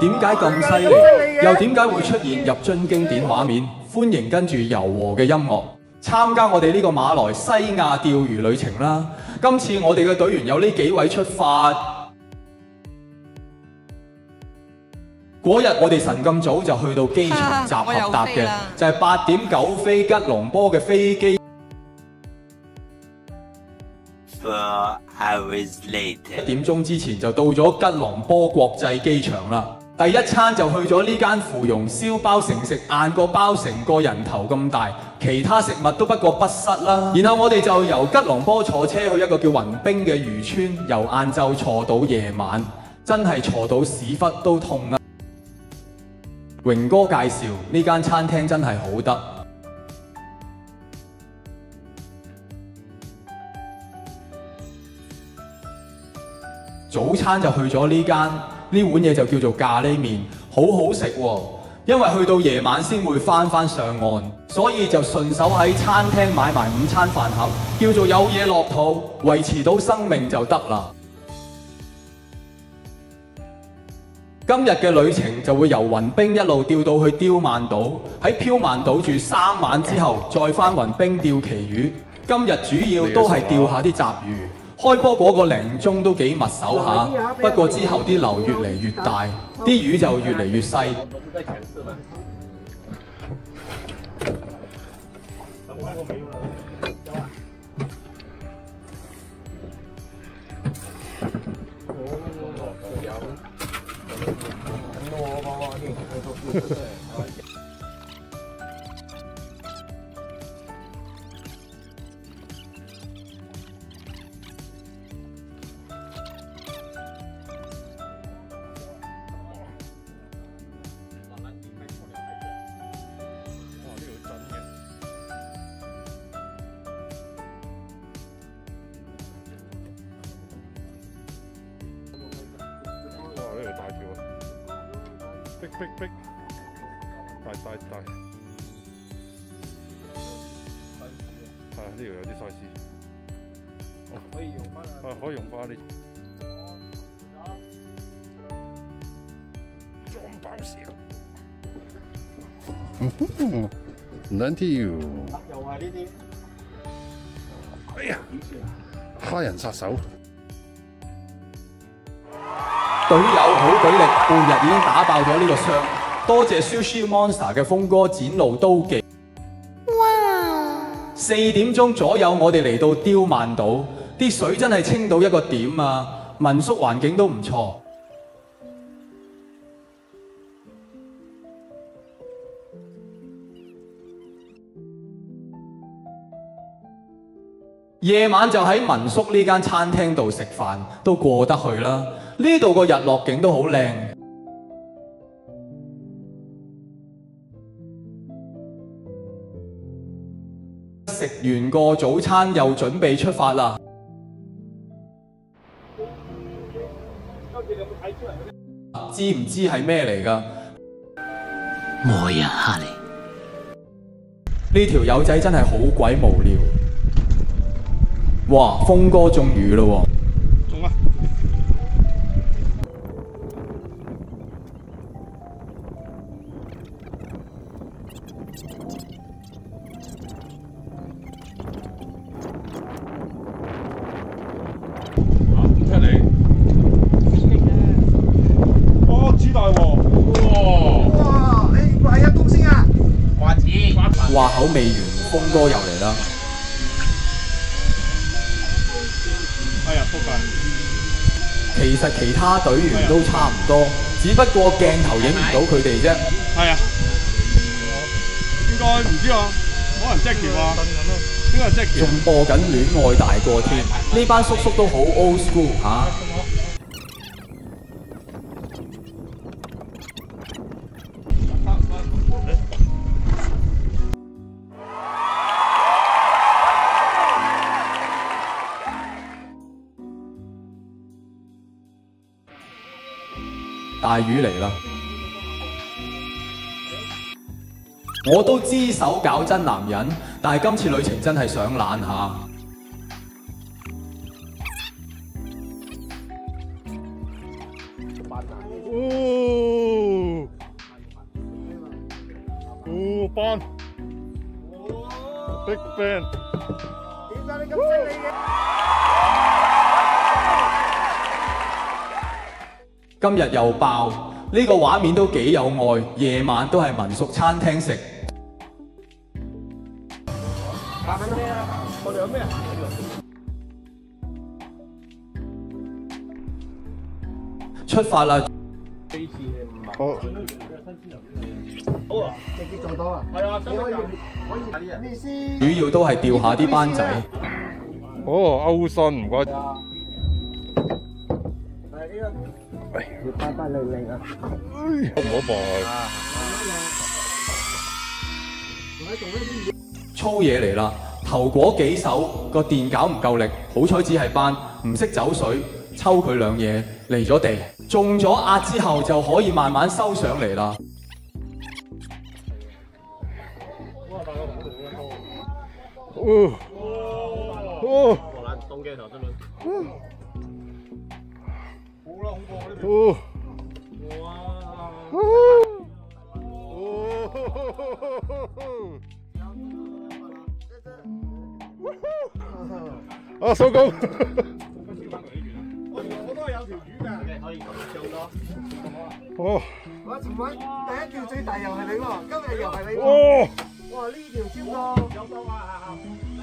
點解咁犀利？又點解會出現入樽經典畫面？歡迎跟住柔和嘅音樂參加我哋呢個馬來西亞釣魚旅程啦！今次我哋嘅隊員有呢幾位出發。嗰日我哋晨咁早就去到機場集合搭嘅，就係8點9飛吉隆坡嘅飛機。4 hours later， 1點鐘之前就到咗吉隆坡國際機場啦。第一餐就去咗呢間芙蓉燒包城，食硬個包成個人頭咁大，其他食物都不過不失啦。然後我哋就由吉隆坡坐車去一個叫雲冰嘅漁村，由晏晝坐到夜晚，真係坐到屎忽都痛啊！榮哥介紹呢間餐廳真係好得。早餐就去咗呢間，呢碗嘢就叫做咖喱麵，好好食喎。因為去到夜晚先會翻上岸，所以就順手喺餐廳買埋午餐飯盒，叫做有嘢落肚，維持到生命就得啦。今日嘅旅程就會由雲冰一路釣到去刁曼島，喺飄曼島住3晚之後，再翻雲冰釣旗魚。今日主要都係釣下啲雜魚。開波嗰個零鐘都幾密手下，不過之後啲流越嚟越大，啲魚就越嚟越細。大條啊！逼！大！係呢度有啲 size。哦，可以用翻啊！可以用翻呢。裝爆笑。兩條。又係呢啲。哎呀！蝦仁殺手。隊友好舉力，半日已經打爆咗呢個箱。多謝 Sushi Monster 嘅峰哥展露刀技。哇！4點鐘左右，我哋嚟到刁曼島，啲水真係清到一個點啊！民宿環境都唔錯。夜晚就喺民宿呢間餐廳度食飯，都過得去啦。呢度個日落景都好靚。食完個早餐又準備出發啦。知唔知係咩嚟㗎？我呀，哈利，呢條友仔真係好鬼無聊。哇，峰哥中魚咯喎！中啊！出嚟！哦，子大喎！哇！係啊，東星啊！話口未完，峰哥又嚟啦！哎呀，仆街！其實其他隊員都差唔多，只不過鏡頭影唔到佢哋啫。係啊，應該唔知啊，可能 Jackie 啊，應該係 Jackie。仲播緊戀愛大過天，呢班叔叔都好 old school 嚇。大魚嚟啦！我都知手搞真男人，但係今次旅程真係想懶下。哦班，Big Bang。點解你咁犀利嘅？今日又爆，呢個畫面都幾有愛，夜晚都係民宿餐廳食。我哋有咩啊？出發啦！好，好啊，直接做到啊！係啊，你可以咩先？主要都係釣下啲班仔。哦，歐信唔該。係呢個，要快快零零啊！唔好噃。粗嘢嚟啦！頭嗰幾手個電搞唔夠力，好彩只係班，唔識走水，抽佢兩嘢離咗地，中咗壓之後就可以慢慢收上嚟啦。哦，哦，動鏡頭真係。好啦，好過呢邊。哦，哇！啊，收工。我都係有條魚㗎，可以做多。哦，我前位第一條最大又係你喎，今日又係你喎。哦，哇！呢條超多，有多啊！你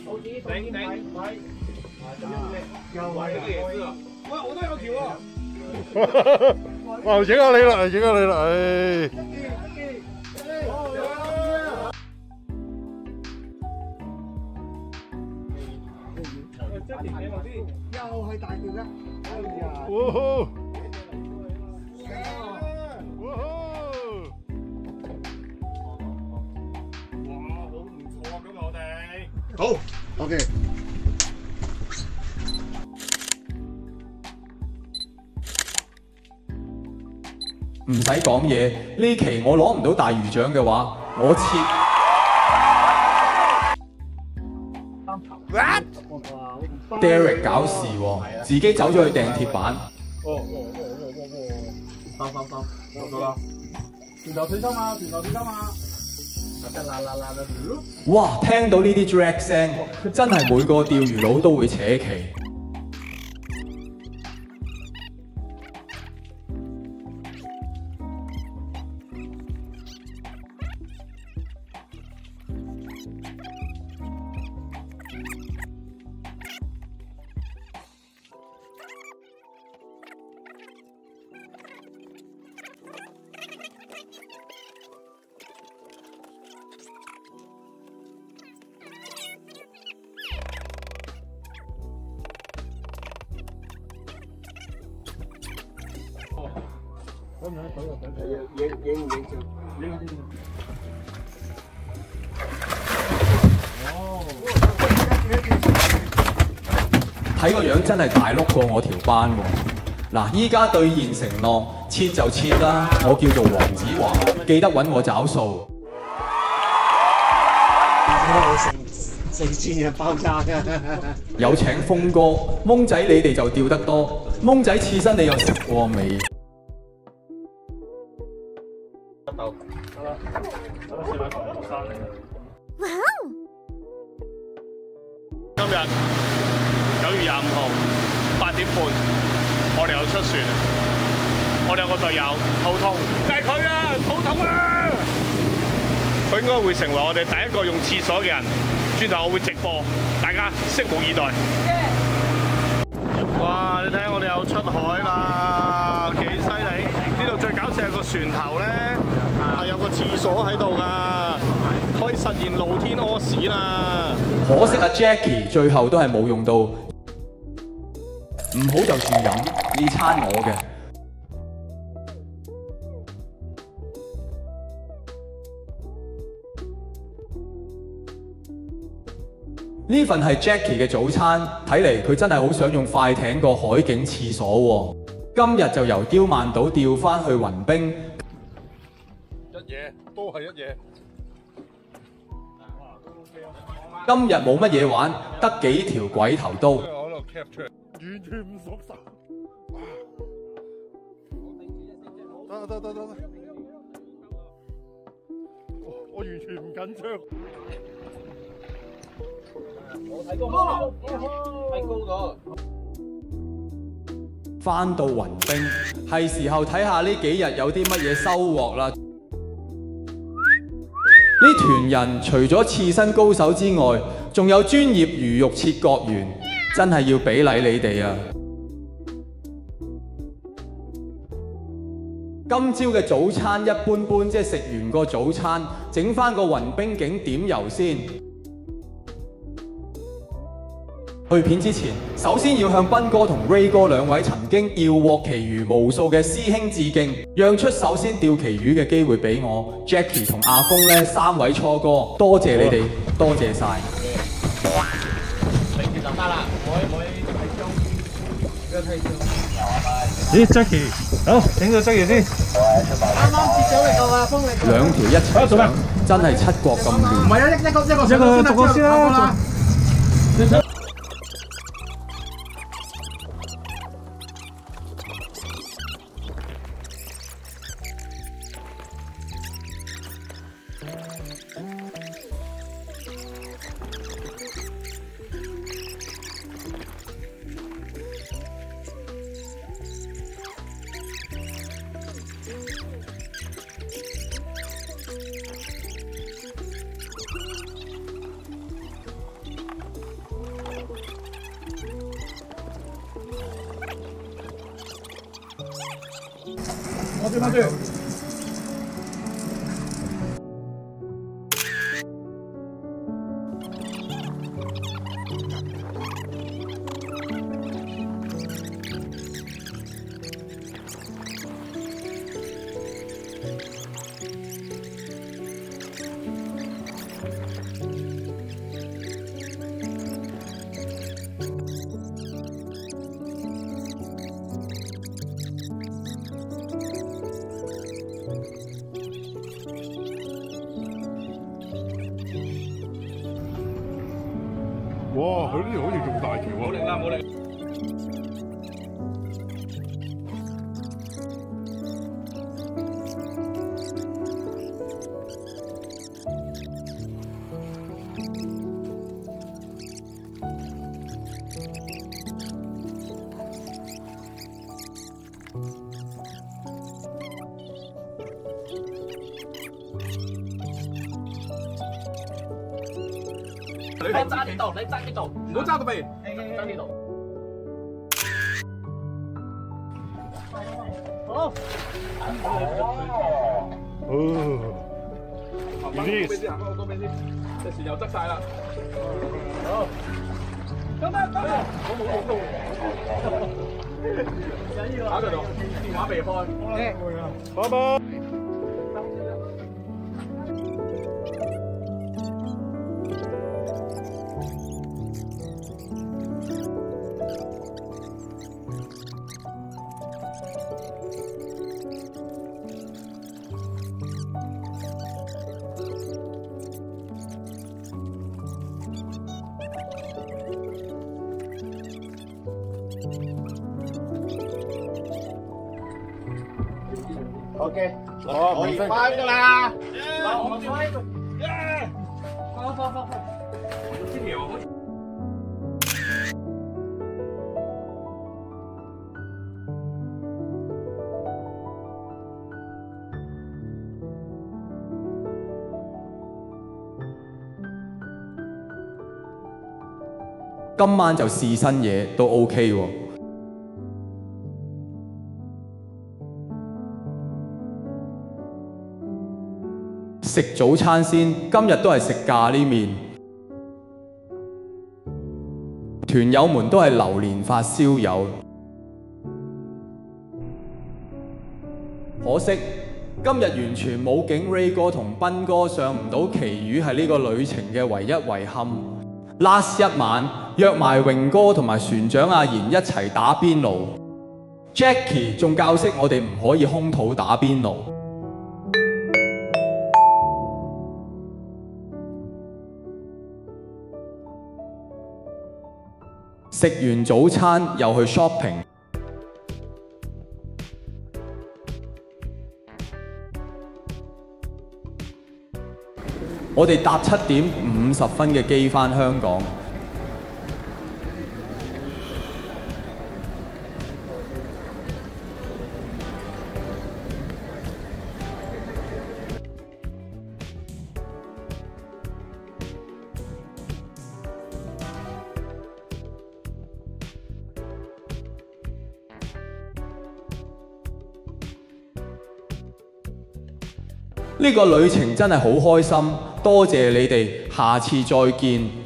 好似頂位，又係啊！喂，我都有條啊！哇，影下你啦，影下你啦，唉。又係大條啦！哎呀！哇好，哇好，好唔錯啊！今日我哋好，OK。唔使講嘢，呢期我攞唔到大魚獎嘅話，我切。Derek 搞事喎，自己走咗去掟鐵板。收，收到啦！船頭水深啊，船頭水深啊！哇！聽到呢啲 drag 聲，真係每個釣魚佬都會扯旗。睇個樣真係大碌過我條班喎。嗱，依家兌現承諾，切就切啦。我叫做黃子華，記得揾我找數。成千人爆炸㗎！有請峰哥，懵仔你哋就釣得多，懵仔刺身你又食過未？今日9月25號8點半，我哋又出船。我哋有個隊友肚痛，就係佢啊！肚痛啊！佢應該會成為我哋第一個用廁所嘅人。轉頭我會直播，大家拭目以待。哇！你睇下我哋又出海啦，幾犀利！呢度最搞笑係個船頭咧，係有個廁所喺度㗎，可以實現露天屙屎啦。可惜阿 Jackie 最後都係冇用到，唔好就算飲，呢餐我嘅。呢份係 Jackie 嘅早餐，睇嚟佢真係好想用快艇個海景廁所喎。今日就由刁曼島調翻去雲冰，一嘢都係一嘢。今日冇乜嘢玩，得幾條鬼頭刀。我喺度 capture，完全唔熟手。得。我完全唔緊張。我睇高，睇高咗。翻到雲冰，係時候睇下呢幾日有啲乜嘢收穫啦。呢團人除咗刺身高手之外，仲有專業魚肉切割員，真係要俾禮你哋啊！今朝嘅早餐一般般，即係食完個早餐，整翻個雲冰景點油先。去片之前，首先要向斌哥同 Ray 哥兩位曾經釣獲奇魚無數嘅師兄致敬，讓出首先釣奇魚嘅機會俾我 Jackie 同阿峰呢三位初哥，多謝你哋，多謝晒。你就得啦，我咦 Jackie， 好整咗 Jackie 先。啱啱接咗嚟個啊，風力。兩條一齊上，真係七國咁亂。唔係啊，一個逐個先啦。翻轉。哇！佢呢條好似仲大條喎。冇力啦，冇力。你揸呢度，你揸呢度，唔好揸到尾，揸呢度。好。行翻嗰邊先，行翻嗰邊先，隻船又側晒啦。好。得得得，我冇用到。打佢度，電話未開。拜拜。OK， 可以翻㗎啦。我開度。快！呢條好似。今晚就試新嘢都 OK 喎。食早餐先，今日都係食咖喱麵。團友們都係榴蓮發燒友，可惜今日完全冇景 Ray 哥同斌哥上唔到奇魚，係呢個旅程嘅唯一遺憾。Last 一晚約埋榮哥同埋船長阿賢一齊打邊爐 ，Jackie 仲教識我哋唔可以空肚打邊爐。食完早餐又去 shopping，我哋搭7點50分嘅機返香港。呢個旅程真係好開心，多謝你哋，下次再見。